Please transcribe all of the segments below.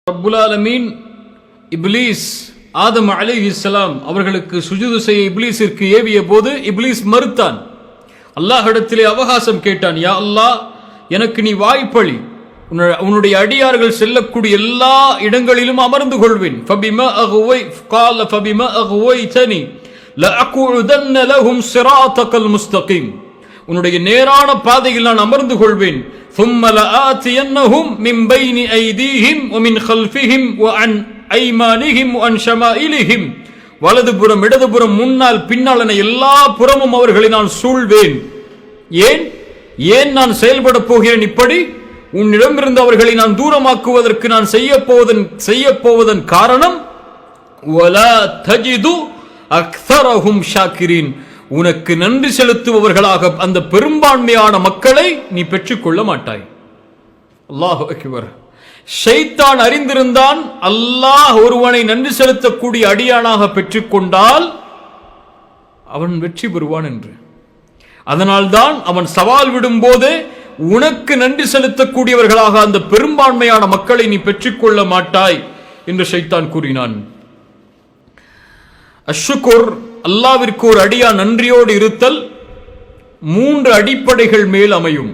ரப்புல் ஆலமீன் இப்லீஸ் ஆதம் அலைஹிஸ்ஸலாம் அவர்களுக்கு சுஜூது செய்ய இப்லீஸிற்கு ஏவிய போது இப்லீஸ் மறுத்தான். அல்லாஹ்விடத்திலே அவகாசம் கேட்டான். யா அல்லாஹ், எனக்கு நீ வாய்ப்பளி, உன்னுடைய அடியார்கள் செல்லக்கூடிய எல்லா இடங்களிலும் அமர்ந்து கொள்வேன். ஃபபிமா அக்வைதனி லஅகுதன்ன லஹும் ஸிராத்தகல் முஸ்தகீம், உன்னுடைய நேரான பாதையில் நான் அமர்ந்து கொள்வேன். ثم لآتينهم من بين أيديهم ومن خلفهم وعن أيمانهم وعن شمائلهم, வலதுபுறம் இடதுபுறம் முன்னால் பின்னால் என எல்லா புறமும் அவர்களை நான் சூழ்வேன். ஏன் நான் செயல்பட போகிறேன் இப்படி? உன்னிடமிருந்து அவர்களை நான் தூரமாக்குவதற்கு நான் செய்ய போவதன் காரணம் ولا تجد أكثرهم شاكرين, உனக்கு நன்றி செலுத்துபவர்களாக அந்த பெரும்பான்மையான மக்களை நீ பெற்றுக்கொள்ள மாட்டாய். அல்லாஹு அக்பர். ஷைத்தான் அறிந்திருந்தான் அல்லாஹ் ஒருவனை நன்றி செலுத்தக்கூடிய அடியானாக பெற்றுக்கொண்டால் அவன் வெற்றி பெறுவான் என்று. அதனால்தான் அவன் சவால் விடும் போது உனக்கு நன்றி செலுத்தக்கூடியவர்களாக அந்த பெரும்பான்மையான மக்களை நீ பெற்றுக்கொள்ள மாட்டாய் என்று ஷைத்தான் கூறினான். அஷ்ஷுக்குர், அல்லாவிற்கு ஒரு அடியா நன்றியோடு இருத்தல் 3 அடிப்படைகள் மேல் அமையும்.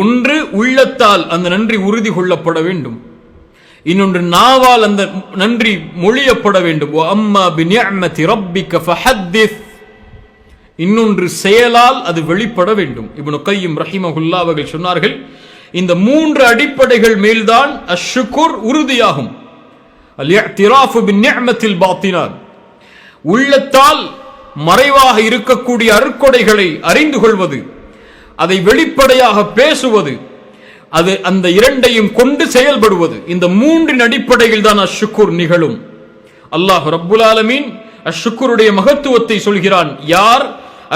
ஒன்று, உள்ளத்தால் அந்த நன்றி உறுதி கொள்ளப்பட வேண்டும். இன்னொன்று, நாவால் அந்த நன்றி மொழியப்பட வேண்டும். அம்மா பிநிஅமதி ரப்பிக ஃபஹத்திஸ், இன்னொன்று செயலால் அது வெளிப்பட வேண்டும். இப்னு கய்யிம் ரஹிமஹுல்லாஹ் அவர்கள் சொன்னார்கள், இந்த 3 அடிப்படைகள் மேல்தான் அஷ்ஷுக்குர் உறுதியாகும். அல்-இஅ்திராஃபு பிநிஅமத்தில் பாத்தினா, உள்ளத்தால் மறைவாக இருக்கக்கூடிய அருட்கொடைகளை அறிந்து கொள்வது, அதை வெளிப்படையாக பேசுவது, அது அந்த இரண்டையும் கொண்டு செயல்படுவது, இந்த 3 அடிப்படையில் தான் அஷ்ஷுக்குர் நிகழும். அல்லாஹ் ரப்புல் ஆலமீன் அஷ்ஷுக்குருடைய மகத்துவத்தை சொல்கிறான். யார்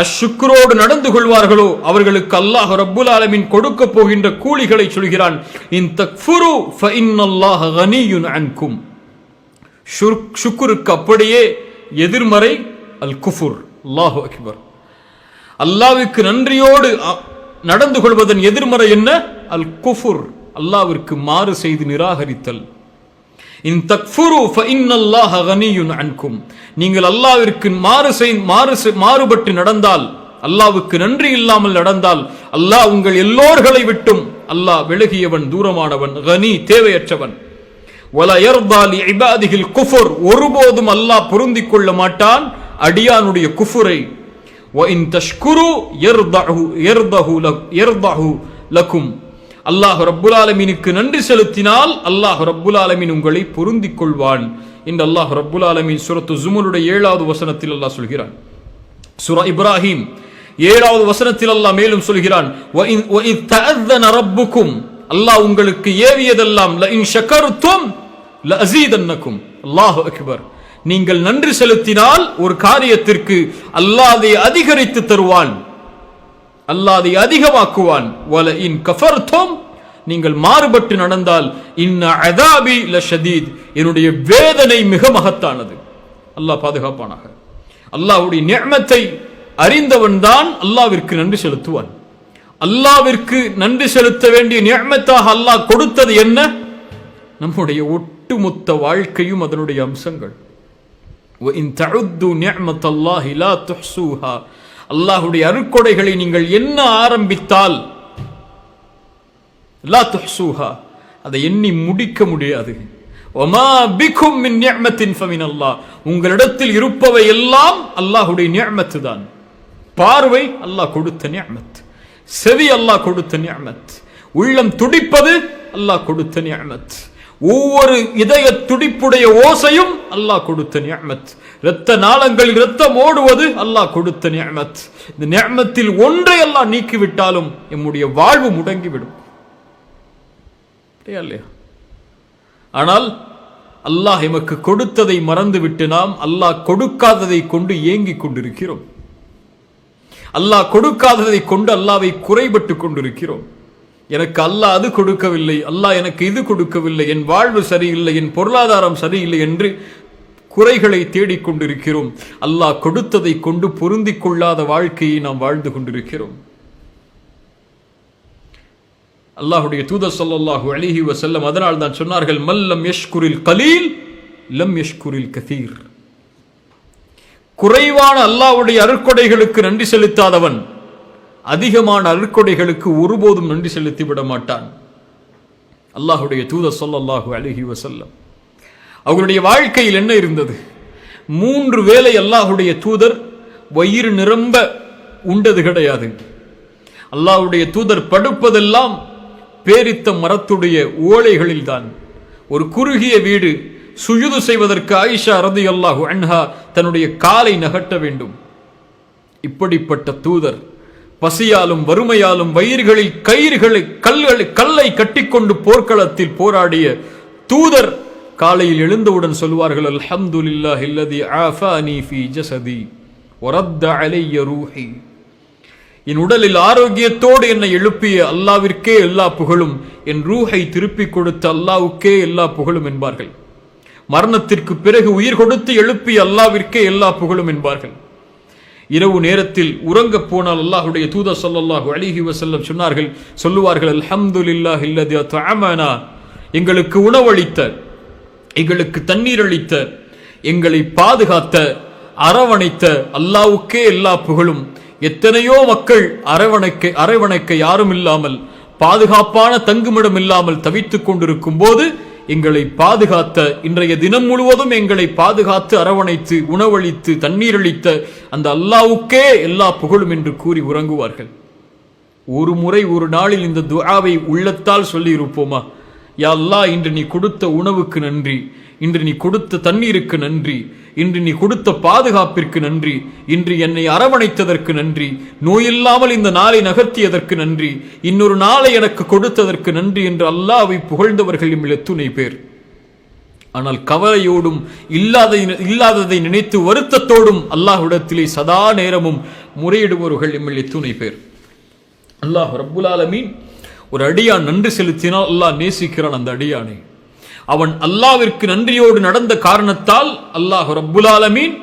அஷ்ஷுக்குரோடு நடந்து கொள்வார்களோ அவர்களுக்கு அல்லாஹ் ரப்புல் ஆலமீன் கொடுக்க போகின்ற கூலிகளை சொல்கிறான். இன் தக்ஃபுரு ஃபஇன்னல்லாஹ கனியுன் அன்கும். ஷுக்ருக்கு அப்படியே எதிர்மறை அல் குஃபுர். அல்லாஹு அக்பர். அல்லாஹ்வுக்கு நன்றியோடு நடந்து கொள்வதன் எதிர்மறை என்ன? அல் குஃபுர், அல்லாஹ்விற்கு மாறு செய்து நிராகரித்தல். இன் தக்ஃபுரு ஃபஇன்னல்லாஹ கனியுன் அன்கும், நீங்கள் அல்லாஹ்விற்கு மாறுபட்டு நடந்தால், அல்லாஹ்வுக்கு நன்றி இல்லாமல் நடந்தால், அல்லாஹ் உங்கள் எல்லோர்களை விட்டும் அல்லாஹ் விலகியவன், தூரமானவன், கனி தேவையற்றவன். வலா யர்தா லிஇபாதிஹில் குஃபுர், ஒருபோதும் அல்லாஹ் பொருந்திக் கொள்ள மாட்டான் அடியானுடைய குஃபுரை. வ இன் தஷ்குரு யர்தஹு லகும், அல்லாஹ் ரப்புல் ஆலமீனுக்கு நன்றி செலுத்தினால் அல்லாஹ் ரப்புல் ஆலமீன் உங்களை பொருந்திக் கொள்வான் என்று அல்லாஹ் ரப்புல் ஆலமீன் சூரத்து ஸுமருடைய 7வது வசனத்தில் அல்லாஹ் சொல்கிறான். சூரா இப்ராஹிம் 7வது வசனத்தில் அல்லாஹ் மேலும் சொல்கிறான், வ இத் தஅذன ரப்புக்கும், அல்லாஹ் உங்களுக்கு ஏவியதெல்லாம் ல இன் ஷகர்தும் ல அஸீதன்னகும். அல்லாஹு அக்பர். நீங்கள் நன்றி செலுத்தினால் ஒரு காரியத்திற்கு அல்லாஹ் அதை அதிகரித்து தருவான், அல்லாஹ் அதை அதிகமாக்குவான். வல இன் கஃபர்தும், நீங்கள் மாறுபட்டு நடந்தால் இன்ன அஸாபி லஷதீத், என்னுடைய வேதனை மிக மகத்தானது. அல்லாஹ் பாதுகாப்பானாக. அல்லாஹ்வுடைய நிஅமத்தை அறிந்தவன் தான் அல்லாஹ்விற்கு நன்றி செலுத்துவான். அல்லாஹ்விற்கு நன்றி செலுத்த வேண்டிய நிஅமத்தாக அல்லாஹ் கொடுத்தது என்ன? நம்முடைய ஒட்டுமொத்த வாழ்க்கையும் அதனுடைய அம்சங்கள். வ இன் தஉது நிஅமத்தல்லாஹி லா துஹ்ஸூஹா, அல்லாஹ்வுடைய அருட்கொடைகளை நீங்கள் என்ன ஆரம்பித்தால் லா துஹ்ஸூஹா, அதை எண்ணி முடிக்க முடியாது. வமா பிகும் மின் நிஅமத்தின் ஃபமினல்லாஹ், உங்களிடத்தில் இருப்பவை எல்லாம் அல்லாஹ்வுடைய நிஅமத் தான். பார்வை அல்லாஹ் கொடுத்த நிஅமத், செவி அல்லாஹ் கொடுத்த நிஅமத், உள்ளம் துடிப்பது அல்லாஹ் கொடுத்த நிஅமத், ஒவ்வொரு இதய துடிப்புடைய ஓசையும் அல்லாஹ் கொடுத்த நிஅமத், இரத்த நாளங்களில் இரத்தம் ஓடுவது அல்லாஹ் கொடுத்த நிஅமத். இந்த நிஅமத்தில் ஒன்றை அல்லாஹ் நீக்கிவிட்டாலும் நம்முடைய வாழ்வு முடங்கிவிடும். இல்லையா? ஆனால் அல்லாஹ் எமக்கு கொடுத்ததை மறந்துவிட்டு நாம் அல்லாஹ் கொடுக்காததை கொண்டு ஏங்கிக் கொண்டிருக்கிறோம். அல்லாஹ் கொடுக்காததை கொண்டு அல்லாஹ்வை குறைபட்டு கொண்டிருக்கிறோம். எனக்கு அல்லாஹ் அது கொடுக்கவில்லை, அல்லாஹ் எனக்கு இது கொடுக்கவில்லை, என் வாழ்வு சரியில்லை, என் பொருளாதாரம் சரியில்லை என்று குறைகளை தேடிக்கொண்டிருக்கிறோம். அல்லாஹ் கொடுத்ததை கொண்டு பொருந்திக் கொள்ளாத வாழ்க்கையை நாம் வாழ்ந்து கொண்டிருக்கிறோம். அல்லாஹ்வுடைய தூதர் ஸல்லல்லாஹு அலைஹி வஸல்லம் அதனால் தான் சொன்னார்கள், மல்லம் யஷ்குரில் கலீல் லம் யஷ்குரில் கதீர். குறைவான அல்லாஹ்வுடைய அருட்கொடைகளுக்கு நன்றி செலுத்தாதவன் அதிகமான அருட்கொடைகளுக்கு ஒருபோதும் நன்றி செலுத்தி விட மாட்டான். அல்லாஹ்வுடைய தூதர் ஸல்லல்லாஹு அலைஹி வஸல்லம் அவருடைய வாழ்க்கையில் என்ன இருந்தது? 3 வேளை அல்லாஹ்வுடைய தூதர் வயிறு நிரம்ப உண்டது கிடையாது. அல்லாஹ்வுடைய தூதர் படுப்பதெல்லாம் பேரித்த மரத்துடைய ஓலைகளில் தான். ஒரு குறுகிய வீடு, சுஜூது செய்வதற்கு ஆயிஷா ரலியல்லாஹு அன்ஹா தன்னுடைய காலை நகட்ட வேண்டும். இப்படிப்பட்ட தூதர் பசியாலும் வறுமையாலும் வயிறுகளில் கல்லை கட்டிக்கொண்டு போர்க்களத்தில் போராடிய தூதர் காலையில் எழுந்தவுடன் சொல்வார்கள், அல்ஹம்துலில்லாஹி அல்லதி ஆஃபானி ஃபீ ஜஸதி வரத்த அலைய ரூஹி. என் உடலில் ஆரோக்கியத்தோடு என்னை எழுப்பிய அல்லாவிற்கே எல்லா புகழும், என் ரூஹை திருப்பிக் கொடுத்த அல்லாவுக்கே எல்லா புகழும் என்பார்கள். மரணத்திற்கு பிறகு உயிர் கொடுத்து எழுப்பிய அல்லாவிற்கே எல்லா புகழும் என்பார்கள். இரவு நேரத்தில் உறங்க போனால் அல்லாஹ்வுடைய தூதர் ஸல்லல்லாஹு அலைஹி வஸல்லம் சொல்லுவார்கள், அல்ஹம்துலில்லாஹி அல்லதி அத்அமனா, எங்களுக்கு உணவளித்த, எங்களுக்கு தண்ணீர் அளித்த, எங்களை பாதுகாத்த, அரவணைத்த அல்லாவுக்கே எல்லா புகழும். எத்தனையோ மக்கள் அரவணைக்க யாரும் இல்லாமல், பாதுகாப்பான தங்குமிடம் இல்லாமல் தவித்துக் கொண்டிருக்கும் போது எங்களை பாதுகாத்த, இன்றைய தினம் முழுவதும் எங்களை பாதுகாத்து அரவணைத்து உணவளித்து தண்ணீர் அளித்த அந்த அல்லாவுக்கே எல்லா புகழும் என்று கூறி உறங்குவார்கள். ஒரு முறை ஒரு நாளில் இந்த துஆவை உள்ளத்தால் சொல்லி இருப்போமா? யா அல்லாஹ், இன்று நீ கொடுத்த உணவுக்கு நன்றி, இன்று நீ கொடுத்த தண்ணீருக்கு நன்றி, இன்று நீ கொடுத்த பாதுகாப்பிற்கு நன்றி, இன்று என்னை அரவணைத்ததற்கு நன்றி, நோயில்லாமல் இந்த நாளை நகர்த்தியதற்கு நன்றி, இன்னொரு நாளை எனக்கு கொடுத்ததற்கு நன்றி என்று அல்லாஹ்வை புகழ்ந்தவர்கள் இம்மில் எத்துணை பேர். ஆனால் கவலையோடும் இல்லாததை நினைத்து வருத்தத்தோடும் அல்லாஹ்விடத்திலே சதா நேரமும் முறையிடுபவர்கள் இம்மில் எத்துணை பேர். அல்லாஹ் ரப்புல் ஆலமீன் ஒரு அடியான் நன்றி செலுத்தினால் அல்லாஹ் நேசிக்கிறான் அந்த அடியானை. அவன் அல்லாவிற்கு நன்றியோடு நடந்த காரணத்தால் அல்லாஹ் ரப்புல் ஆலமீன்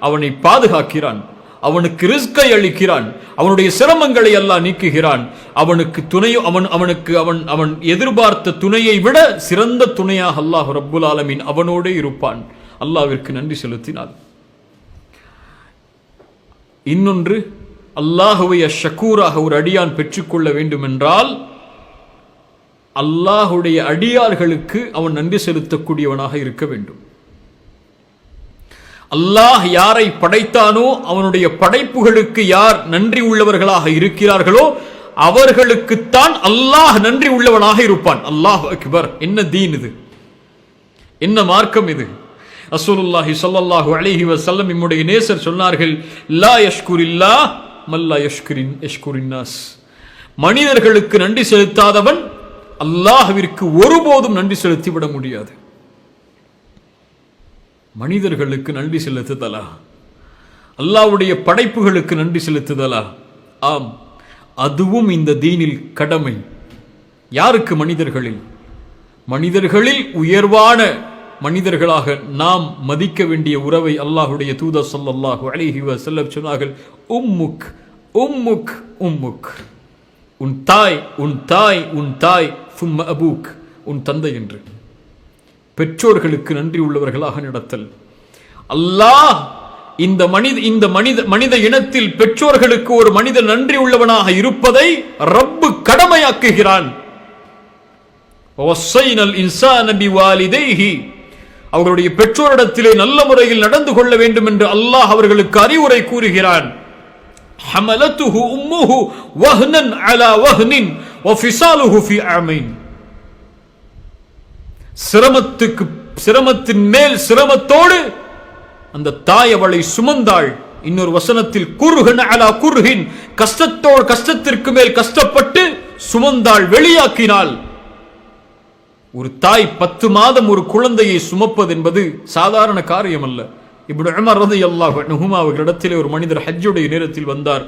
அவனை பாதுகாக்கிறான், அவனுக்கு ரிஸ்கை அளிக்கிறான், அவனுடைய சிரமங்களை அல்லாஹ் நீக்குகிறான். அவனுக்கு துணையோ அவன் எதிர்பார்த்த துணையை விட சிறந்த துணையாக அல்லாஹ் ரப்புல் ஆலமீன் அவனோடே இருப்பான் அல்லாவிற்கு நன்றி செலுத்தினான். இன்னொன்று, அல்லாஹுவை ஷக்கூராக ஒரு அடியான் பெற்றுக்கொள்ள வேண்டும் என்றால் அல்லாஹுடைய அடியார்களுக்கு அவன் நன்றி செலுத்தக்கூடியவனாக இருக்க வேண்டும். அல்லாஹ் யாரை படைத்தானோ அவனுடைய படைப்புகளுக்கு யார் நன்றி உள்ளவர்களாக இருக்கிறார்களோ அவர்களுக்குத்தான் அல்லாஹ் நன்றி உள்ளவனாக இருப்பான். அல்லாஹ் அக்பர்! என்ன தீன் இது, என்ன மார்க்கம் இது! ரசூலுல்லாஹி ஸல்லல்லாஹு அலைஹி வஸல்லம் நம்முடைய நேசர் சொன்னார்கள், லா யஷ்குரில்லாஹ் மல்லா யஷ்குரின் நாஸ். மனிதர்களுக்கு நன்றி செலுத்தாதவன் அல்லாஹ்விற்கு ஒருபோதும் நன்றி செலுத்திவிட முடியாது. மனிதர்களுக்கு நன்றி செலுத்துதலா? அல்லாஹ்வுடைய படைப்புகளுக்கு நன்றி செலுத்துதலா? ஆம், அதுவும் இந்த தீனில் கடமை. யாருக்கு? மனிதர்களில் உயர்வான மனிதர்களாக நாம் மதிக்க வேண்டிய உறவை அல்லாஹ்வுடைய தூதர் ஸல்லல்லாஹு அலைஹி வஸல்லம் சொன்னார்கள், உம்முக் உம்முக் உம்முக். உன் தாய் உன் தாய் உன் தாய், சும்ம அபூக், உன் தந்தை என்று. பெற்றோர்களுக்கு நன்றி உள்ளவர்களாக நடத்தல். அல்லாஹ் இந்த மனித இனத்தில் பெற்றோர்களுக்கு ஒரு மனிதன் நன்றி உள்ளவனாக இருப்பதை ரப்பு கடமையாக்குகிறான். அவர்களுடைய பெற்றோரிடத்திலே நல்ல முறையில் நடந்து கொள்ள வேண்டும் என்று அல்லாஹ் அவர்களுக்கு அறிவுரை கூறுகிறான். ஹமலத்துஹு உம்முஹு வஹ்னன் அலா வஹ்னின் வஃபிசாலுஹு ஃபீ ஆமைன். சிரமத்தின் மேல் சிரமத்தோடு அந்த தாய் அவளை சுமந்தாள். இன்னொரு வசனத்தில் குர்ஹன் அலா குர்ஹின், கஷ்டத்திற்கு மேல் கஷ்டப்பட்டு சுமந்தாள், வெளியாக்கினாள். ஒரு தாய் 10 மாதம் ஒரு குழந்தையை சுமப்பது என்பது சாதாரண காரியம் அல்ல. இப்னு உமர் ரலியல்லாஹு அன்ஹுமா அவர்களிடத்திலே ஒரு மனிதர் ஹஜ்ஜுடைய நேரத்தில் வந்தார்.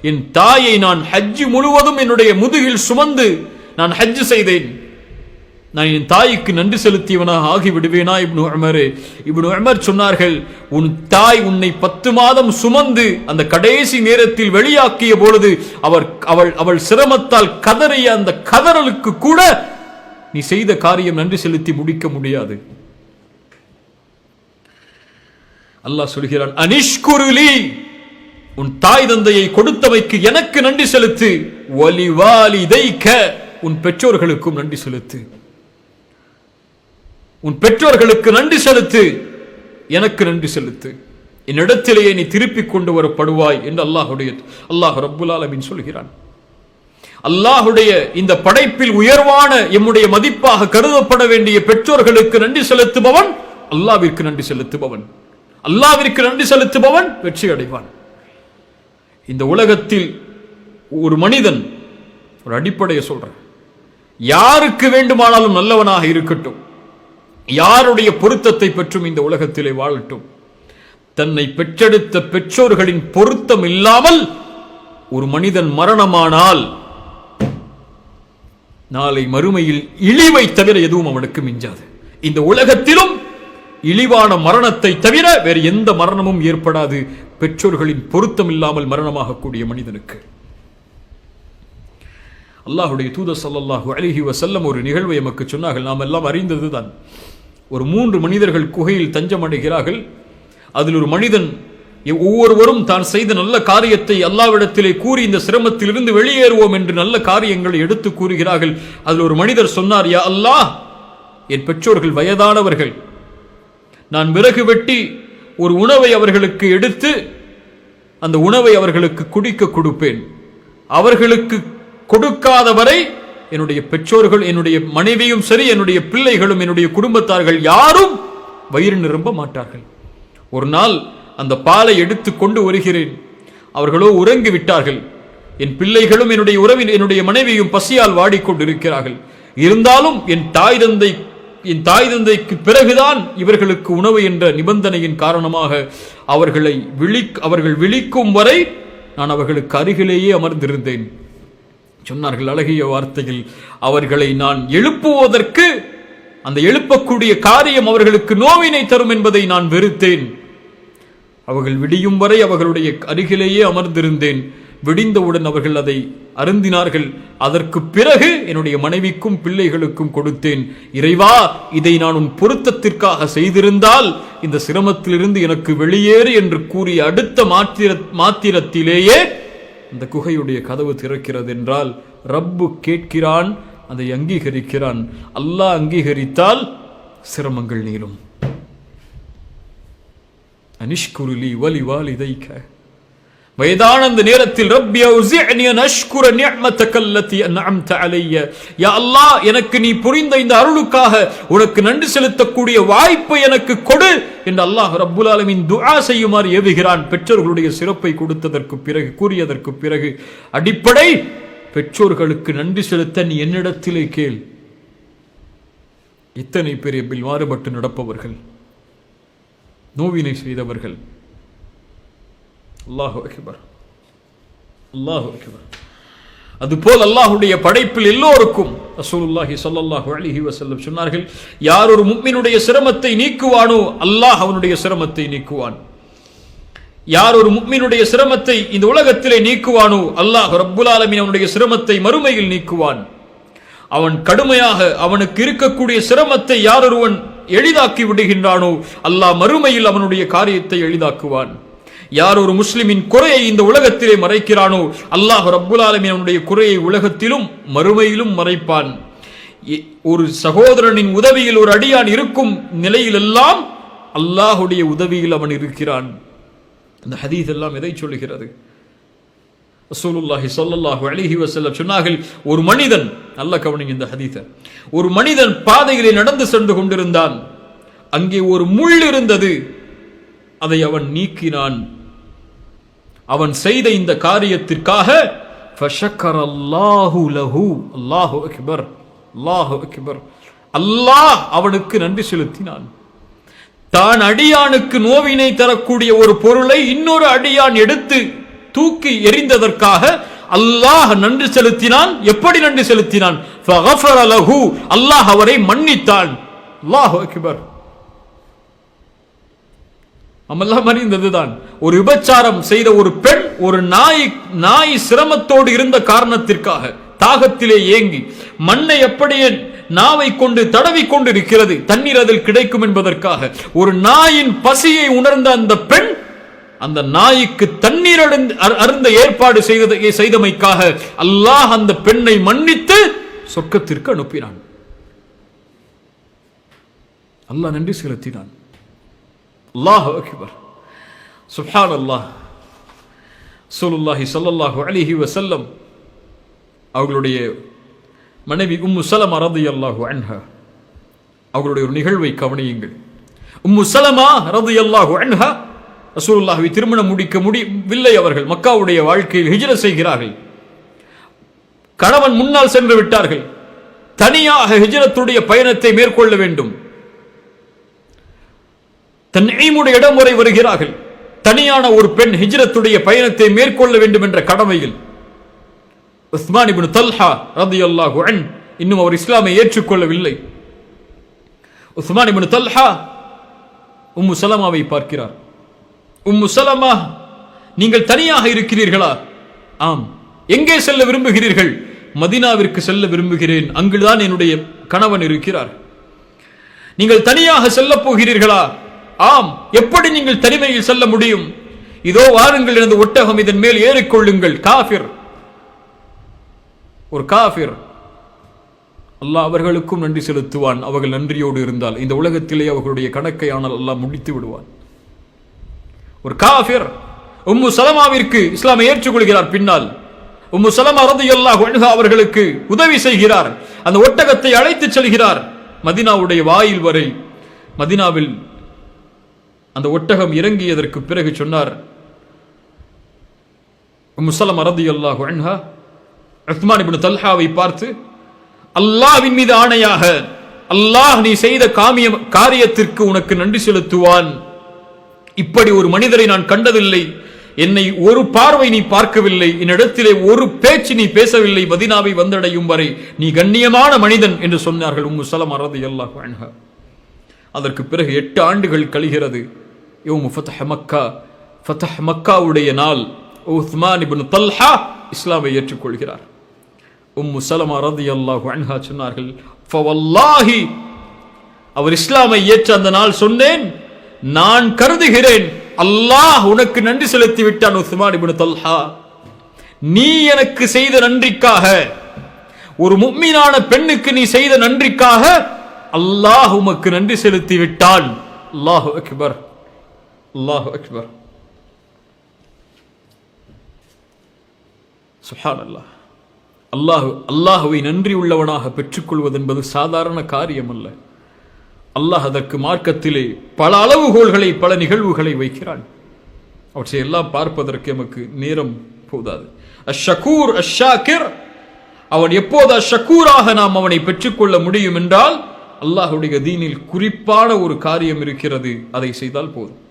என் தாயை நான் ஹஜ் முழுவதும் என்னுடைய முதுகில் சுமந்து நான் ஹஜ் செய்தேன். நான் என் தாய்க்கு நன்றி செலுத்தியவனாக ஆகிவிடுவேனா? இப்னு உமர் சொன்னார்கள், உன் தாய் உன்னை 10 மாதம் சுமந்து அந்த கடைசி நேரத்தில் வெளியாக்கிய பொழுது அவள் சிரமத்தால் கதறிய அந்த கதறலுக்கு கூட நீ செய்த காரியம் நன்றி செலுத்தி முடிக்க முடியாது. அல்லாஹ் சொல்கிறான், அனிஷ்குருலி, உன் தாய் தந்தையை கொடுத்தவைக்கு எனக்கு நன்றி செலுத்து, வலிவாலிதைக்க, உன் பெற்றோர்களுக்கும் நன்றி செலுத்து. உன் பெற்றோர்களுக்கு நன்றி செலுத்து, எனக்கு நன்றி செலுத்து, என்னிடத்திலேயே நீ திருப்பிக் கொண்டு வரப்படுவாய் என்று அல்லாஹ் ரப்புல் ஆலமீன் சொல்கிறான். அல்லாஹுடைய இந்த படைப்பில் உயர்வான எம்முடைய மதிப்பாக கருதப்பட வேண்டிய பெற்றோர்களுக்கு நன்றி செலுத்துபவன் அல்லாஹ்விற்கு நன்றி செலுத்துபவன். அல்லாஹ்விற்கு நன்றி செலுத்துபவன் வெற்றி அடைவான். இந்த உலகத்தில் ஒரு மனிதன், ஒரு அடிப்படையை சொல்றேன், யாருக்கு வேண்டுமானாலும் நல்லவனாக இருக்கட்டும், யாருடைய பொருத்தத்தை பெற்றும் இந்த உலகத்திலே வாழட்டும், தன்னை பெற்றெடுத்த பெற்றோர்களின் பொருத்தம் இல்லாமல் ஒரு மனிதன் மரணமானால் நாளை மறுமையில் இழிவை தவிர எதுவும் அவனுக்கு மிஞ்சாது. இந்த உலகத்திலும் இழிவான மரணத்தை தவிர வேறு எந்த மரணமும் ஏற்படாது பெற்றோர்களின் பொருத்தம் இல்லாமல் மரணமாக கூடிய மனிதனுக்கு. அல்லாஹுடைய தூதர் ஸல்லல்லாஹு அலைஹி வஸல்லம் ஒரு நிகழ்வை நமக்கு சொன்னார்கள், நாம் எல்லாம் அறிந்ததுதான். ஒரு 3 மனிதர்கள் குகையில் தஞ்சமடைகிறார்கள். அதில் ஒரு மனிதன், ஒவ்வொருவரும் தான் செய்த நல்ல காரியத்தை அல்லாஹ்விடத்திலே கூறி இந்த சிரமத்திலிருந்து வெளியேறுவோம் என்று நல்ல காரியங்களை எடுத்து கூறுகிறார்கள். அதில் ஒரு மனிதர் சொன்னார், யா அல்லாஹ், என் பெற்றோர்கள் வயதானவர்கள், நான் விறகு வெட்டி ஒரு உணவை அவர்களுக்கு எடுத்து அந்த உணவை அவர்களுக்கு குடிக்க கொடுப்பேன். அவர்களுக்கு கொடுக்காதவரை என்னுடைய பெற்றோர்கள், என்னுடைய மனைவியும் சரி, என்னுடைய பிள்ளைகளும், என்னுடைய குடும்பத்தார்கள் யாரும் வயிறு நிரம்ப மாட்டார்கள். ஒரு நாள் அந்த பாலை எடுத்து கொண்டு வருகிறேன். அவர்களோ உறங்கி விட்டார்கள். என் பிள்ளைகளும் என்னுடைய மனைவியும் பசியால் வாடிக்கொண்டிருக்கிறார்கள். இருந்தாலும் என் தாய் தந்தைக்கு பிறகுதான் இவர்களுக்கு உணவு என்ற நிபந்தனையின் காரணமாக அவர்கள் விழிக்கும் வரை நான் அவர்களுக்கு அருகிலேயே அமர்ந்திருந்தேன். சொன்னார்கள் அழகிய வார்த்தையில், அவர்களை நான் எழுப்புவதற்கு அந்த எழுப்பக்கூடிய காரியம் அவர்களுக்கு நோவினை தரும் என்பதை நான் வெறுத்தேன். அவர்கள் விடியும் வரை அவர்களுடைய அருகிலேயே அமர்ந்திருந்தேன். விடிந்தவுடன் அவர்கள் அதை அருந்தினார்கள். அதற்கு பிறகு என்னுடைய மனைவிக்கும் பிள்ளைகளுக்கும் கொடுத்தேன். இறைவா, இதை நான் உன் பொருத்தத்திற்காக செய்திருந்தால் இந்த சிரமத்திலிருந்து எனக்கு வெளியேறு என்று கூறிய அடுத்த மாத்திரத்திலேயே அந்த குகையுடைய கதவு திறக்கிறது என்றால் ரப்பு கேட்கிறான், அதை அங்கீகரிக்கிறான். அல்லாஹ் அங்கீகரித்தால் சிரமங்கள் நீளும். அனிஷ்குருலி வலிவாலிதைக்க, வயதான அந்த நேரத்தில் ரப்பி அவுஸிஅனி அன் அஷ்குர நிஅமதக அல்லதி அன்அம்த அலைய, யா அல்லாஹ், எனக்கு நீ புரிந்த இந்த அருளுக்காக உனக்கு நன்றி செலுத்தக்கூடிய வாய்ப்பை எனக்கு கொடு என்று அல்லாஹ் ரப்புல் ஆலமீன் துஆ செய்யுமாறு ஏவுகிறான். பெற்றோர்களுடைய சிறப்பை கொடுத்ததற்கு பிறகு, கூறியதற்கு பிறகு, அடிப்படை பெற்றோர்களுக்கு நன்றி செலுத்த நீ என்னிடத்திலே கேள். இத்தனை பெரிய மாறுபட்டு நடப்பவர்கள், நோவினை செய்தவர்கள். அல்லாஹு அக்பர், அல்லாஹு அக்பர். அதுபோல் அல்லாஹுடைய படைப்பில் எல்லோருக்கும் ரசூலுல்லாஹி ஸல்லல்லாஹு அலைஹி வஸல்லம் சொன்னார்கள், யார் ஒரு முஃமினுடைய சிரமத்தை நீக்குவானோ அல்லாஹ் அவனுடைய சிரமத்தை நீக்குவான். யார் ஒரு முஃமினுடைய சிரமத்தை இந்த உலகத்திலே நீக்குவானோ அல்லாஹ் ரப்புல் ஆலமீன் அவனுடைய சிரமத்தை மறுமையில் நீக்குவான். அவன் கடுமையாக அவனுக்கு இருக்கக்கூடிய சிரமத்தை யார் ஒருவன் எளிதாக்கி விடுகின்றானோ அல்லாஹ் மறுமையில் அவனுடைய காரியத்தை எளிதாக்குவான். யார் ஒரு முஸ்லிமின் குறையை இந்த உலகத்திலே மறைக்கிறானோ அல்லாஹ் ரப்புல் ஆலமீன் அவனுடைய குறையை உலகத்திலும் மறுமையிலும் மறைப்பான். ஒரு சகோதரனின் உதவியில் ஒரு அடியான் இருக்கும் நிலையிலெல்லாம் அல்லாஹுடைய உதவியில் அவன் இருக்கிறான். இந்த ஹதீஸ் எல்லாம் எதை சொல்லுகிறது? ரசூலுல்லாஹி ஸல்லல்லாஹு அலைஹி வஸல்லம் சொன்னார்கள், ஒரு மனிதன், நல்ல கவனிங்க இந்த ஹதீஸை, ஒரு மனிதன் பாதையிலே நடந்து சென்று கொண்டிருந்தான். அங்கே ஒரு முள் இருந்தது. அதை அவன் நீக்கினான். அவன் செய்த இந்த காரியத்திற்காக ஃபஷக்கரல்லாஹு லஹு, அல்லாஹு அக்பர், அல்லாஹு அக்பர், அல்லாஹ் அவனுக்கு நன்றி செலுத்தினான். தான் அடியானுக்கு நோவினை தரக்கூடிய ஒரு பொருளை இன்னொரு அடியான் எடுத்து தூக்கி எறிந்ததற்காக அல்லாஹ் நன்றி செலுத்தினான். எப்படி நன்றி செலுத்தினான்? ஃபகஃபர லஹு, அல்லாஹ் அவரை மன்னித்தான். அல்லாஹு அக்பர். நம்மெல்லாம் அறிந்ததுதான், ஒரு விபச்சாரம் செய்த ஒரு பெண், ஒரு நாய் சிரமத்தோடு இருந்த காரணத்திற்காக தாகத்திலே ஏங்கி மண்ணை அப்படியே நாவை கொண்டு தடவி கொண்டு இருக்கிறது, தண்ணீர் அதில் கிடைக்கும் என்பதற்காக. ஒரு நாயின் பசியை உணர்ந்த அந்த பெண் அந்த நாய்க்கு தண்ணீர் அருந்த ஏற்பாடு செய்தமைக்காக அல்லாஹ் அந்த பெண்ணை மன்னித்து சொர்க்கத்திற்கு அனுப்பினான். அல்லாஹ் நன்றி செலுத்தினான். அல்லாஹு அக்பர். சுப்ஹானல்லாஹ். ரசூலுல்லாஹி ஸல்லல்லாஹு அலைஹி வஸல்லம் அவர்களுடைய மனைவி உம்மு ஸலமா ரலியல்லாஹு அன்ஹா, அவர்களுடைய ஒரு நிகழ்வை கவனியுங்கள். உம்மு ஸலமா ரலியல்லாஹு அன்ஹா ரசூலுல்லாஹ்வை திருமணம் முடிக்க முடியவில்லை. அவர்கள் மக்காவுடைய வாழ்க்கையில் ஹிஜ்ரத் செய்கிறார்கள். கணவன் முன்னால் சென்று விட்டார்கள். தனியாக ஹிஜ்ரத்துடைய பயணத்தை மேற்கொள்ள வேண்டும். தன்ஈமுடைய இடம் வரை வருகிறார்கள். தனியான ஒரு பெண் ஹிஜ்ரத்துடைய பயணத்தை மேற்கொள்ள வேண்டும் என்ற கடமையில் உஸ்மான் இப்னு தல்ஹா ரலியல்லாஹு அன்ஹு இன்னும் அவர் இஸ்லாமை ஏற்றுக்கொள்ளவில்லை. உஸ்மான் இப்னு தல்ஹா உம்மு ஸலமாவை பார்க்கிறார். உம்மு ஸலமா, நீங்கள் தனியாக இருக்கிறீர்களா? ஆம். எங்கே செல்ல விரும்புகிறீர்கள்? மதீனாவிற்கு செல்ல விரும்புகிறேன், அங்குதான் என்னுடைய கணவன் இருக்கிறார். நீங்கள் தனியாக செல்ல போகிறீர்களா? ஆம். எப்படி நீங்கள் தனிமையில் செல்ல முடியும்? இதோ வாருங்கள், எனது ஒட்டகம், இதன் மேல் ஏறிக்கொள்ளுங்கள். காஃபிர், ஒரு காஃபிர். அல்லாஹ் அவர்களுக்கும் நன்றி செலுத்துவான். அவர்கள் நன்றியோடு இருந்தால் இந்த உலகத்திலே அவர்களுடைய கணக்கை ஆனால் அல்லாஹ் முடித்து விடுவான். ஒரு காஃபிர் உம்மு ஸலமாவிற்கு இஸ்லாமை ஏற்றுக்கொள்கிறார். பின்னால் உம்மு ஸலமா ரலியல்லாஹு அன்ஹா அவர்களுக்கு உதவி செய்கிறார். அந்த ஒட்டகத்தை அழைத்து செல்கிறார் மதீனாவுடைய வாயில் வரை. மதீனாவில் அந்த ஒட்டகம் இறங்கியதற்கு பிறகு சொன்னார் உம்மு ஸலமா ரலியல்லாஹு அன்ஹா உஸ்மான் இப்னு தல்ஹாவை பார்த்து, அல்லாஹ்வின் மீது ஆணையாக, அல்லாஹ் நீ செய்த காரியத்திற்கு உனக்கு நன்றி செலுத்துவான். இப்படி ஒரு மனிதரை நான் கண்டதில்லை. என்னை ஒரு பார்வை நீ பார்க்கவில்லை, என்னிடத்திலே ஒரு பேச்சு நீ பேசவில்லை. மதீனாவை வந்தடையும் வரை நீ கண்ணியமான மனிதன் என்று சொன்னார்கள் உம்மு ஸலமா ரலியல்லாஹு அன்ஹா. அதற்கு பிறகு 8 ஆண்டுகள் கழிகிறது. யௌமு ஃபத்ஹ் மக்கா, ஃபத்ஹ் மக்காவுடைய நாள். உஸ்மான் இப்னு தல்ஹா இஸ்லாமை ஏற்றுக்கொள்கிறார். உம்மு ஸலமா ரலியல்லாஹு அன்ஹா சொன்னார்கள், ஃபவல்லாஹி, அவர் இஸ்லாமை ஏற்ற அந்த நாள் சொன்னேன், நான் கருதுகிறேன் அல்லாஹ் உனக்கு நன்றி செலுத்தி விட்டான் உஸ்மான் இப்னு தல்ஹா. நீ எனக்கு செய்த நன்றிக்காக, ஒரு முஃமினான பெண்ணுக்கு நீ செய்த நன்றிக்காக அல்லாஹ் உமக்கு நன்றி செலுத்தி விட்டான். அல்லாஹு அக்பர், அல்லாஹு அக்பர். சுப்ஹானல்லாஹ். அல்லாஹ்வை நன்றி உள்ளவனாக பெற்றுக்கொள்வது என்பது சாதாரண காரியம் அல்ல. அல்லாஹ் அதற்கு மார்க்கத்திலே பல அளவுகோல்களை, பல நிகழ்வுகளை வைக்கிறான். அவற்றை எல்லாம் பார்ப்பதற்கு நமக்கு நேரம் போதாது. அஷ்ஷகூர் அஷ்ஷாக்கிர், அவன் எப்போது அஷ்ஷகூராக நாம் அவனை பெற்றுக்கொள்ள முடியும் என்றால் அல்லாஹ்வுடைய தீனில் குறிப்பான ஒரு காரியம் இருக்கிறது, அதை செய்தால் போதும்.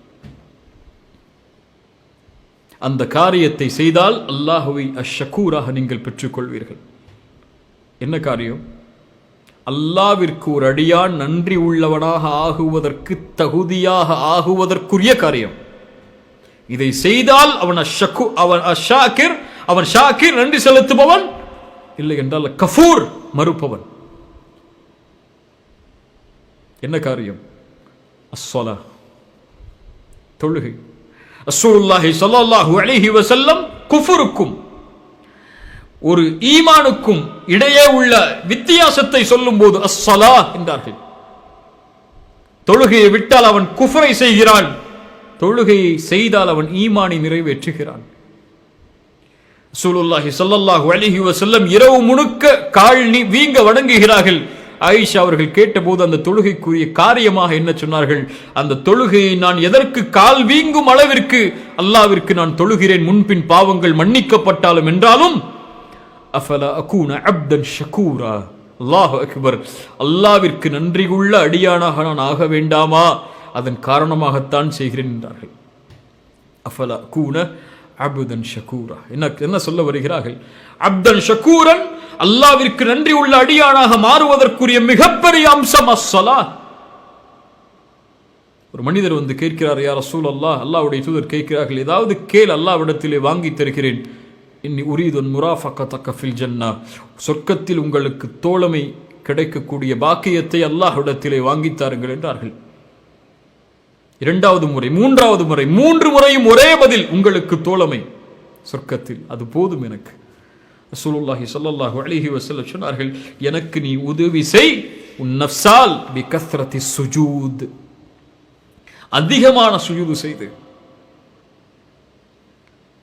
அந்த காரியத்தை செய்தால் அல்லாஹ்வை அஷ்ஷகூராக நீங்கள் பெற்றுக்கொள்வீர்கள். என்ன காரியம்? அல்லாஹ்விற்கு ஒரு அடியான் நன்றி உள்ளவனாக ஆகுவதற்கு, தகுதியாக ஆகுவதற்குரிய காரியம். இதை செய்தால் அவன் அஷ்ஷாக்கிர், அவன் ஷாக்கிர், நன்றி செலுத்துபவன். இல்லை என்றால் கஃபூர், மறுப்பவன். என்ன காரியம்? அஸ்ஸலா, தொழுகை. ரசூலுல்லாஹி ஸல்லல்லாஹு அலைஹி வஸல்லம் குஃபுருக்கும் ஒரு ஈமானுக்கும் இடையே உள்ள வித்தியாசத்தை சொல்லும் போது அஸ்ஸலா என்றார்கள். தொழுகையை விட்டால் அவன் குஃபரை செய்கிறான், தொழுகையை செய்தால் அவன் ஈமானை நிறைவேற்றுகிறான். ரசூலுல்லாஹி ஸல்லல்லாஹு அலைஹி வஸல்லம் இரவு முழுக்க கால் வீங்க வணங்குகிறார்கள். ஆயிஷா அவர்கள் கேட்டபோது அந்த தொழுகைக்குரிய காரியமாக என்ன சொன்னார்கள்? அந்த தொழுகையை நான் எதற்கு கால் வீங்கும் அளவிற்கு அல்லாஹ்விற்கு நான் தொழுகிறேன், முன்பின் பாவங்கள் மன்னிக்கப்பட்டாலும் என்றாலும் அஃபலா அகூன அப்தன் ஷகூரா. அல்லாஹு அக்பர். அல்லாஹ்விற்கு நன்றியுள்ள அடியானாக நான் ஆக வேண்டாமா? அதன் காரணமாகத்தான் செய்கிறேன் என்றார்கள். அஃபலா அகூன அப்தன் ஷக்கூரா. என்ன சொல்ல வருகிறார்கள்? அப்தன் ஷக்கூரன், அல்லாஹ்விற்கு நன்றி உள்ள அடியானாக மாறுவதற்குரிய மிகப்பெரிய அம்சம் அஸ்ஸலாத். ஒரு மனிதர் வந்து கேட்கிறார், யா ரசூலல்லாஹ், அல்லாஹ்வுடைய தூதர் கேட்கிறார்கள், ஏதாவது கேள், அல்லாஹ்விடத்திலே வாங்கி தருகிறேன். இன்னி உரீதுன் முராஃபகதக ஃபில் ஜன்னா, சொர்க்கத்தில் உங்களுக்கு தோழமை கிடைக்கக்கூடிய பாக்கியத்தை அல்லாஹ்விடத்திலே வாங்கி தாருங்கள் என்றார்கள். இரண்டாவது முறை, மூன்றாவது முறை, 3 முறையும் ஒரே பதில், உங்களுக்கு தோழமை சொர்க்கத்தில், அது போதும் எனக்கு. ரசூலுல்லாஹி ஸல்லல்லாஹு அலைஹி வஸல்லம் சொன்னார்கள், எனக்கு நீ உதவி செய் உன் நஃப்ஸால் பிகஸ்ரத்தி சுஜூத், அதிகமான சுஜூது செய்து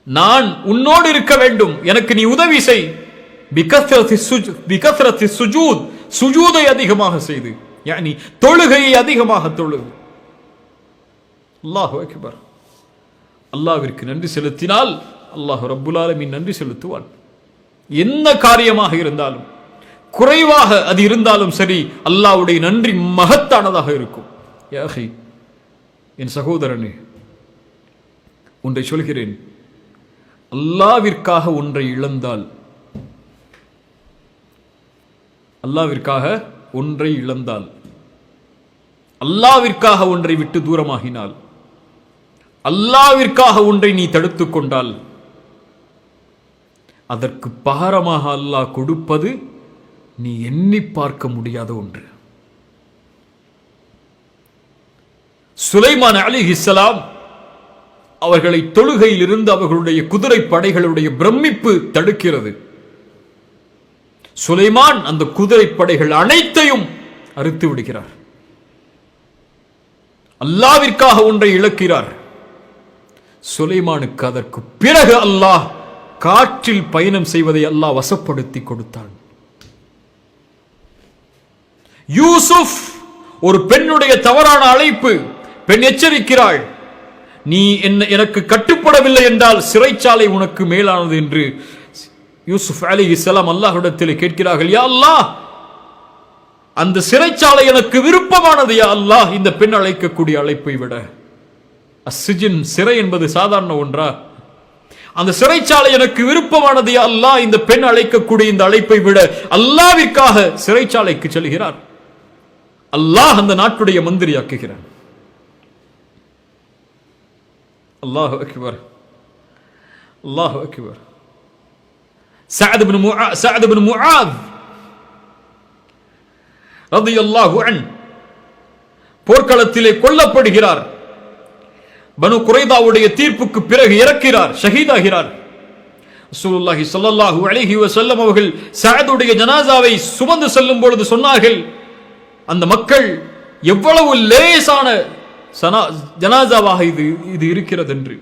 நான் உன்னோடு இருக்க வேண்டும், எனக்கு நீ உதவி செய். பிகஸ்ரத்தி சுஜூத், சுஜூதை அதிகமாக செய்து, யானி தொழுகையை அதிகமாக தொழுது. அல்லாஹு அக்பர். அல்லாஹ்விற்கு நன்றி செலுத்தினால் அல்லாஹ் ரப்புல் ஆலமீன் நன்றி செலுத்துவான். என்ன காரியமாக இருந்தாலும், குறைவாக அது இருந்தாலும் சரி, அல்லாஹ்வுடைய நன்றி மகத்தானதாக இருக்கும். யா அஹி, என் சகோதரனே, ஒன்றை சொல்கிறேன், அல்லாஹ்விற்காக ஒன்றை இழந்தால், அல்லாஹ்விற்காக ஒன்றை இழந்தால், அல்லாஹ்விற்காக ஒன்றை விட்டு தூரமாகினால், அல்லாஹ்விற்காக ஒன்றை நீ தடுத்துக் கொண்டால், அதற்கு பகரமாக அல்லாஹ் கொடுப்பது நீ எண்ணி பார்க்க முடியாத ஒன்று. சுலைமான் அலைஹிஸ்ஸலாம் அவர்களை தொழுகையில் இருந்து அவர்களுடைய குதிரை படைகளுடைய பிரமிப்பு தடுக்கிறது. சுலைமான் அந்த குதிரை படைகள் அனைத்தையும் அறுத்து விடுகிறார். அல்லாஹ்விற்காக ஒன்றை இழக்கிறார். சுலைமானுக்கு அதற்கு பிறகு அல்லாஹ் காற்றில் பயணம் செய்வதை அல்லாஹ் வசப்படுத்தி கொடுத்தான். யூசுப், ஒரு பெண்ணுடைய தவறான அழைப்பு, பெண் எச்சரிக்கிறாள், நீ எனக்கு கட்டுப்படவில்லை என்றால் சிறைச்சாலை உனக்கு மேலானது என்று யூசுப் அலைஹிஸ்ஸலாம் அல்லாஹ்விடத்தில் கேட்கிறார்கள். யா அல்லாஹ், அந்த சிறைச்சாலை எனக்கு விருப்பமானது யா அல்லாஹ், இந்த பெண் அழைக்கக்கூடிய அழைப்பை விட. அஸ்ஸிஜின், சிறை என்பது சாதாரண ஒன்றா? அந்த சிறைச்சாலை எனக்கு விருப்பமானது யா அல்லாஹ், இந்த பெண் அழைக்கக்கூடிய இந்த அழைப்பை விட. அல்லாஹ்விற்காக சிறைச்சாலைக்கு செல்கிறார். அல்லாஹ் அந்த நாட்டுடைய மந்திரியாக்குகிறான். அல்லாஹு அக்பர், அல்லாஹு அக்பர். சஅத் இப்னு முஆத் ரலியல்லாஹு அன்ஹு போர்க்களத்திலே கொல்லப்படுகிறார். பனு குரைதாவுடைய தீர்ப்புக்கு பிறகு இறக்கிறார், ஷஹீதாகிறார். ரசூலுல்லாஹி ஸல்லல்லாஹு அலைஹி வஸல்லம் அவர்கள் சஅதுடைய ஜனாசாவை சுமந்து செல்லும் பொழுது சொன்னார்கள், அந்த மக்கள் எவ்வளவு லேசான ஜனாசாவாக இது இருக்கிறது என்று.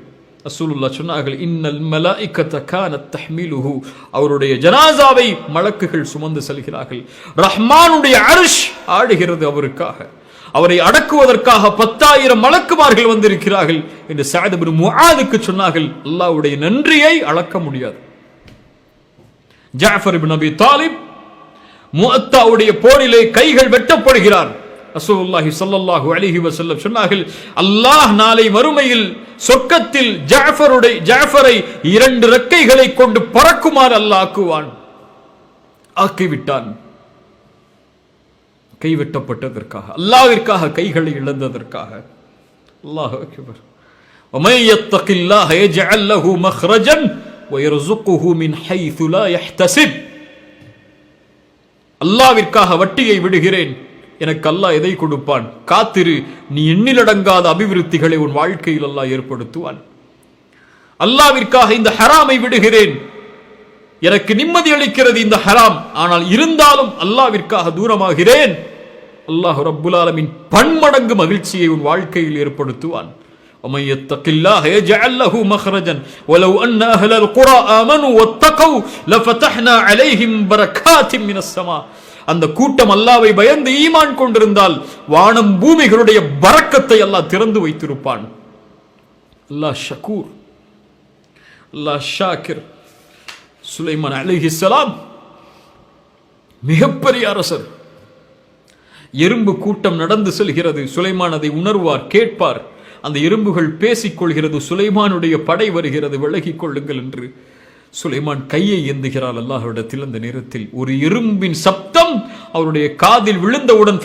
ரசூலுல்லாஹ் சொன்னார்கள், இன்னல் மலாயிகத கானத் தஹ்மிலுஹு, அவருடைய ஜனாசாவை மலக்குகள் சுமந்து செல்கிறார்கள். ரஹ்மானுடைய அர்ஷ் ஆடுகிறது அவருக்காக. அவரை அடக்குவதற்காக 10,000 மலக்குமார்கள் வந்திருக்கிறார்கள் என்று சஅத் இப்னு முஆதுக்கு சொன்னார்கள். அல்லாஹ்வுடைய நன்றியை அளக்க முடியாது. ஜஅஃபர் இப்னு அபி தாலிப் முஅத்தாவுடைய போரிலே கைகள் வெட்டப்படுகிறார். ரசூலுல்லாஹி ஸல்லல்லாஹு அலைஹி வஸல்லம் சொன்னார்கள், அல்லாஹ் நாளை மறுமையில் சொர்க்கத்தில் ஜஅஃபரை 2 ரெக்கைகளை கொண்டு பறக்குமாறு அல்லாஹ் ஆக்குவான். ஆக்கிவிட்டான். கை வெட்டப்பட்டதற்காக, அல்லாஹ்விற்காக கைகளை இழந்ததற்காக. அல்லாஹு அக்பர். وَمَن يَتَّقِ اللَّهَ يَجْعَل لَّهُ مَخْرَجًا وَيَرْزُقْهُ مِنْ حَيْثُ لَا يَحْتَسِبُ. அல்லாஹ்விற்காக வட்டியை விடுகிறேன், எனக்கு அல்லாஹ் எதை கொடுப்பான், காத்திரு, நீ எண்ணிலடங்காத அபிவிருத்திகளை உன் வாழ்க்கையில் அல்லாஹ் ஏற்படுத்துவான். அல்லாஹ்விற்காக இந்த ஹராமை விடுகிறேன், எனக்கு நிம்மதி அளிக்கிறது இந்த ஹராம், ஆனால் இருந்தாலும் அல்லாஹ்விற்காக தூரமாகிறேன். அல்லாஹ் ரப்புல் ஆலமீன் பன்மடங்கு மகிழ்ச்சியை உன் வாழ்க்கையில் ஏற்படுத்துவான். وَمَن يَتَّقِ اللَّهَ يَجْعَل لَّهُ مَخْرَجًا وَلَوْ أَنَّ أَهْلَ الْقُرَى آمَنُوا وَاتَّقَوْا لَفَتَحْنَا عَلَيْهِمْ بَرَكَاتٍ مِنَ السَّمَاءِ. அந்த கூட்டம் அல்லாஹ்வை பயந்து ஈமான் கொண்டிருந்தால் வானம் பூமிகளுடைய பரக்கத்தை அல்லாஹ் திறந்து வைத்திருப்பான். அல்லாஹ் ஷக்கூர், அல்லாஹ் ஷாக்கிர். சுலைமான் அலைஹிஸ்ஸலாம் மிகப்பெரிய அரசர். எறும்பு கூட்டம் நடந்து செல்கிறது. சுலைமான் அதை உணர்வார், கேட்பார். அந்த எறும்புகள் பேசிக்கொள்கிறது, சுலைமானுடைய படை வருகிறது, விலகிக் கொள்ளுங்கள் என்று. சுலைமான் கையை ஏந்துகிறார் அல்லாஹ்விடத்தில். அந்த நேரத்தில் ஒரு எறும்பின் சப்தம் அவருடைய காதில் விழுந்தவுடன்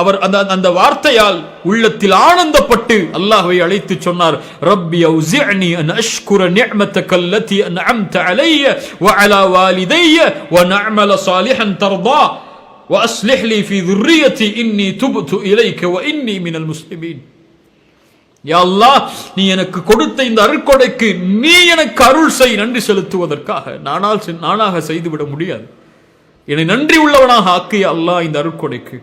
அவர் அந்த வார்த்தையால் உள்ளத்தில் ஆனந்தப்பட்டு அல்லாஹ்வை அழைத்து சொன்னார், ரப்பி அவ்ஸிஅனி அன் அஷ்குர நிஅமதக அல்லதி அன்அம்த அலைய வ அலா வாலிதைய வ நஅமல சாலிஹன் தர்தா வ அஸ்லிஹ் லி ஃபீ ذُرِّيَّتِي இன்னி துப்து இலைக வ இன்னி மினல் முஸ்லிமீன். யா அல்லாஹ், நீ எனக்கு கொடுத்த இந்த அருட்கொடைக்கு நீ எனக்கு அருள் செய். நன்றி செலுத்துவதற்காக நானாக செய்துவிட முடியாது. என்னை நன்றி உள்ளவனாக ஆக்கிய அல்லாஹ் இந்த அருட்கொடைக்கு.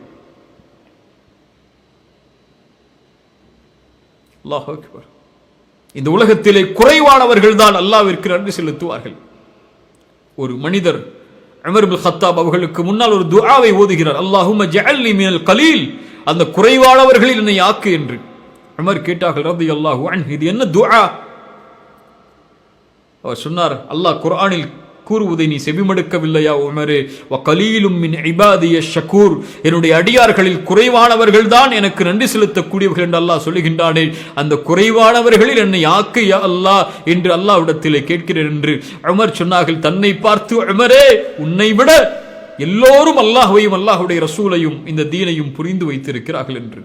அல்லாஹ் அக்பர். இந்த உலகத்திலே குறைவானவர்கள் தான் அல்லாஹ்விற்கு நன்றி செலுத்துவார்கள். ஒரு மனிதர் உமர் இப்னு கத்தாப் அவர்களுக்கு முன்னால் ஒரு துஆவை ஓதுகிறார், அல்லாஹும்ம ஜஅல்னி மினல் கலீல், அந்த குறைவானவர்களில் என்னை ஆக்கு என்று. உமர் கேட்டார்கள் ரலியல்லாஹு அன்ஹு, இது என்ன துஆ? அவர் சொன்னார், அல்லாஹ் குர்ஆனில் கூறுவதை நீ செவிமடுக்கவில்லையா உமரே? வ கலீலும் மின் இபாதிய ஷக்கூர், என்னுடைய அடியார்களில் குறைவானவர்கள் தான் எனக்கு நன்றி செலுத்தக்கூடியவர்கள் என்று அல்லாஹ் சொல்லுகின்றானே, அந்த குறைவானவர்களில் என்னை ஆக்கு யா அல்லாஹ் என்று அல்லாஹ்விடத்திலே கேட்கிறேன் என்று உமர் சொன்னார்கள். தன்னை பார்த்து, உமரே, உன்னை விட எல்லோரும் அல்லாஹ்வையும் அல்லாஹ்வுடைய ரசூலையும் இந்த தீனையும் புரிந்து வைத்திருக்கிறார்கள் என்று.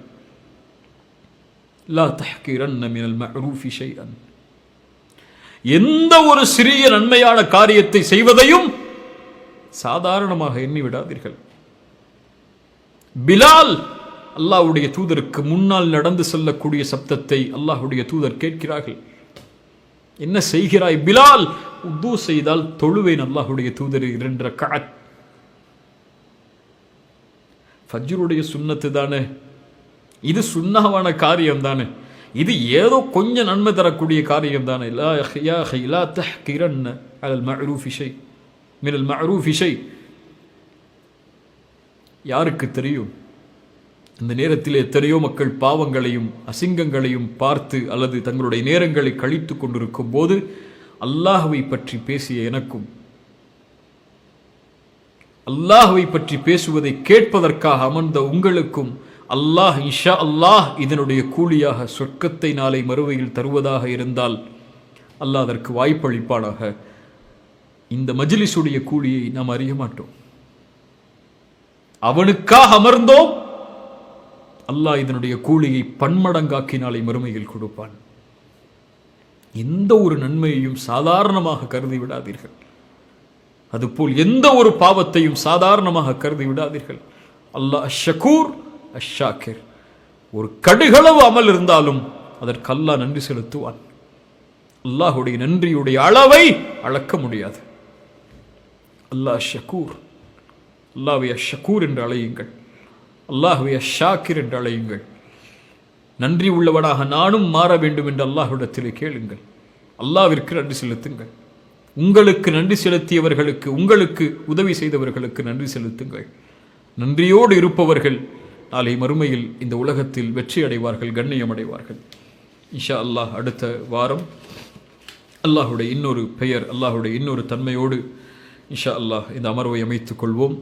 லா தஹ்கிரன்ன மினல் மஅரூஃபி ஷைஅன், எந்த ஒரு சிறிய நன்மையான காரியத்தை செய்வதையும் சாதாரணமாக எண்ணி விடாதீர்கள். பிலால் அல்லாஹ்வுடைய தூதருக்கு முன்னால் நடந்து செல்லக்கூடிய சப்தத்தை அல்லாஹ்வுடைய தூதர் கேட்கிறார்கள். என்ன செய்கிறாய் பிலால்? உது செய்தால் தொழுவேன் அல்லாஹ்வுடைய தூதர் 2 ரக்அத். ஃபஜ்ருடைய சுன்னத்து தானே, இது சுன்னஹான காரியம் தானே, இது ஏதோ கொஞ்சம் நன்மை தரக்கூடிய காரியம் தானே. லா தஹ்கிரன்ன அலல் மஅரூஃபி ஷை மினல் மஅரூஃபி ஷை. யாருக்கு தெரியும், இந்த நேரத்தில் எத்தனையோ மக்கள் பாவங்களையும் அசிங்கங்களையும் பார்த்து அல்லது தங்களுடைய நேரங்களை கழித்து கொண்டிருக்கும் போது அல்லாஹ்வை பற்றி பேசிய எனக்கும், அல்லாஹ்வை பற்றி பேசுவதை கேட்பதற்காக அமர்ந்த உங்களுக்கும் அல்லாஹ் இன்ஷா அல்லாஹ் இதனுடைய கூலியாக சொர்க்கத்தை நாளை மறுமையில் தருவதாக இருந்தால் அல்லாஹ் அதற்கு வாய்ப்பளிப்பானாக. இந்த மஜ்லிஸுடைய கூலியை நாம் அறிய மாட்டோம். அவனுக்காக அமர்ந்தோம், அல்லாஹ் இதனுடைய கூலியை பன்மடங்காக்கி நாளை மறுமையில் கொடுப்பான். எந்த ஒரு நன்மையையும் சாதாரணமாக கருதி விடாதீர்கள். அதுபோல் எந்த ஒரு பாவத்தையும் சாதாரணமாக கருதி விடாதீர்கள். அல்லாஹ் ஷக்கூர் அஷாக்கிர். ஒரு கடுகளவு அமல் இருந்தாலும் அதற்கு அல்லாஹ் நன்றி செலுத்துவான். அல்லாஹுடைய நன்றியுடைய அளவை அளக்க முடியாது. அல்லாஹ் ஷக்கூர். அல்லாஹ்வை ஷக்கூர் என்று அழையுங்கள், அல்லாஹ்வை ஷாக்கிர் என்று அழையுங்கள். நன்றி உள்ளவனாக நானும் மாற வேண்டும் என்று அல்லாஹ்விடத்திலே கேளுங்கள். அல்லாஹ்விற்கு நன்றி செலுத்துங்கள். உங்களுக்கு நன்றி செலுத்தியவர்களுக்கு, உங்களுக்கு உதவி செய்தவர்களுக்கு நன்றி செலுத்துங்கள். நன்றியோடு இருப்பவர்கள் நாளை மறுமையில் இந்த உலகத்தில் வெற்றி அடைவார்கள், கண்ணியம் அடைவார்கள். இன்ஷா அல்லாஹ் அடுத்த வாரம் அல்லாஹுடைய இன்னொரு பெயர், அல்லாஹுடைய இன்னொரு தன்மையோடு இன்ஷா அல்லாஹ் இந்த அமர்வை அமைத்துக் கொள்வோம்.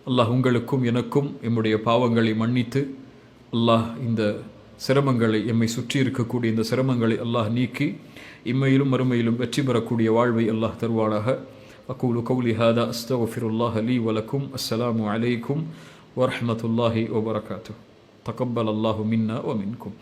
அல்லாஹ் உங்களுக்கும் எனக்கும் எம்முடைய பாவங்களை மன்னித்து அல்லாஹ் இந்த சிரமங்களை, எம்மை சுற்றி இருக்கக்கூடிய இந்த சிரமங்களை அல்லாஹ் நீக்கி இம்மையிலும் மறுமையிலும் வெற்றி பெறக்கூடிய வாழ்வை அல்லாஹ் தருவானாக. அகூலு கௌலி ஹாதா அஸ்தக்ஃபிருல்லாஹ லீ வ லக்கும். அஸ்ஸலாமு அலைக்கும் வரஹ்மத்துல்லாஹி வபரகாத்துஹு. தகப்பல் அல்லாஹு மின்னா வ மின்கும்.